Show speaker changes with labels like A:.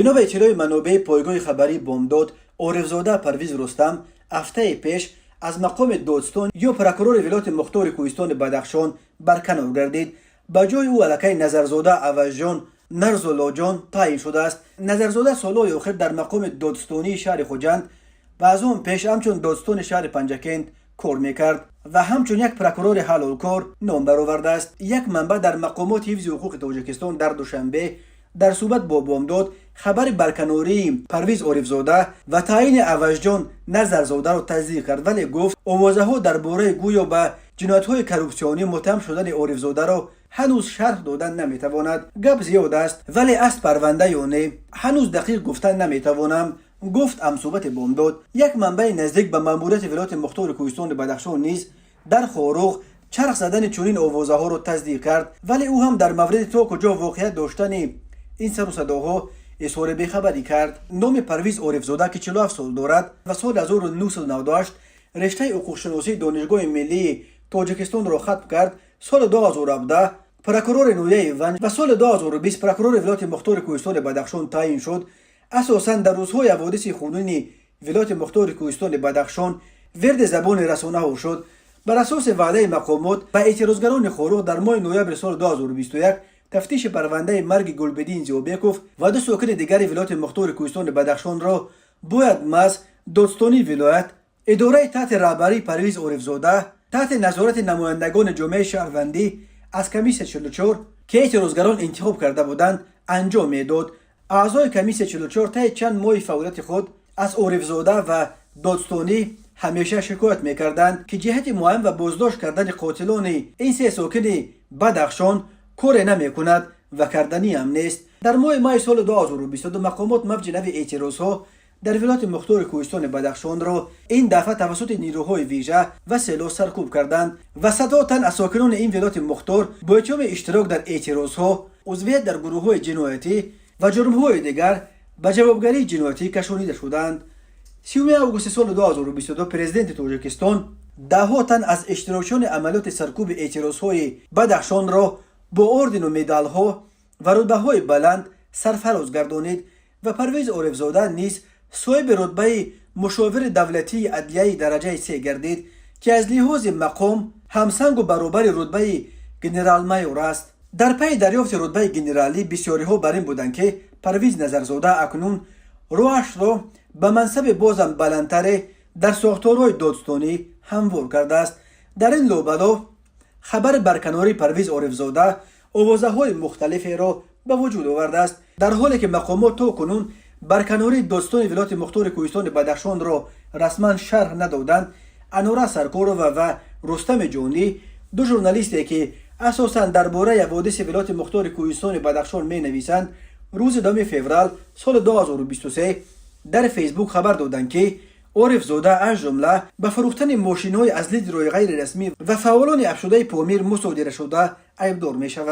A: بنا به اطلاع منابع پایگاه خبری بامداد، عارفزاده پرویز رستم هفته پیش از مقام دادستان یا پروکرور ولایت مختار کوهستان بدخشان برکنار گردید. به جای او الکی نظرزاده عوضجان نرزولاجان تعیین شده است. نظرزاده سالهای آخر در مقام دادستانی شهر خوجند و از آن پیش همچون دادستان شهر پنجکند کار میکرد و همچون یک پروکرور حلالکار نام برآورده است. یک منبع در مقامات حفظ حقوق تاجیکستان در دوشنبه در صحبت با بامداد خبر برکناری پرویز عارفزاده و تعیین عوضجان نظرزاده را تصدیق کرد، ولی گفت آوازه ها درباره گویا به جنایت های کرپسیونی متهم شدن عارفزاده را هنوز شرح دادن نمیتواند. گپ زیاد است ولی است پرونده یا نه هنوز دقیق گفتن نمیتوانم، گفت صحبت بامداد. یک منبع نزدیک به ماموریت ولایت مختار کوهستان بدخشان نیز در خاروغ چرخ زدن چنین آوازه ها را تصدیق کرد، ولی او هم در مورد تا کجا واقعیت داشتن این سر و صداها اظهار بیخبری کرد. نام پرویز عارفزاده که 47 سال دارد و سال 1998 رشته حقوق شناسی دانشگاه ملی تاجیکستان را ختم کرد. سال 2017 پروکرور نویه و سال 2020 پروکرور ولایت مختار کوهستان بدخشان تعیین شد. اساساً در روزهای حوادث خونین ولایت مختار کوهستان بدخشان ورد زبان رسانه ها شد. بر اساس وعده مقامات و اعتراضگران خاروغ در ماه نوامبر سال 2021 تفتیش پرونده مرگ گلبدین زیوبیکوف و دو ساکن دیگر ولایت مختار کوهستان بدخشان را باید مز دادستانی ولایت اداره تحت رهبری پرویز عارفزاده تحت نظارت نمایندگان جامعه شهروندی از کمیس 44 که اعتراضگران انتخاب کرده بودند انجام میداد. اعضای کمیس 44 طی چند ماه فعالیت خود از عارفزاده و دادستانی همیشه شکایت میکردند که جهت معین و بازداشت کردن قاتلان این سه ساکن بدخشان کار نمیکند و کردنی هم نیست. در ماه سال 2022 مقامات موج نوی اعتراضها در ولایت مختار کوهستان بدخشان را این دفعه توسط نیروهای ویژه و سلاح سرکوب کردند و 100 تن از ساکنان این ولایت مختار با اتهام اشتراک در اعتراضها، عضویت در گروه‌های جنایتی و جرم‌های دیگر به جوابگری جنایتی کشانیده شدند. 30 آگوست سال 2022 پرزیدنت تاجیکستان 10 تن از اشتراکیان عملیات سرکوب اعتراضهای بدخشان را با اردن و مدال‌ها و رتبه‌های بلند سرفراز گردانید و پرویز عارفزاده نیز صاحب رتبه مشاور دولتی عدلیه درجه 3 گردید که از لحاظ مقام همسنگ و برابر رتبه گنرال مایور است. در پی دریافت رتبه گنرالی بسیاری ها بر این بودند که پرویز نظرزاده اکنون روش را به منصب بازم بلندتر در ساختارهای دادستانی هموار کرده است. در این لابلا خبر برکناری پرویز عارفزاده آوازه های مختلفی را به وجود آورده است، در حالی که مقامات تا کنون برکناری دادستان ولایت مختار کوهستان بدخشان را رسما شرح ندادند. انوره سرکارova و رستم جانی دو ژورنالیستی که اساساً درباره حوادث ولایت مختار کوهستان بدخشان می نویسند روز 2 فوریه سال 2023 در فیسبوک خبر دادند که عارفزاده از جمله به فروختن ماشین‌های از لیدرهای غیر رسمی و فعالان افشوده پامیر مصادره شده ایبدار می شود.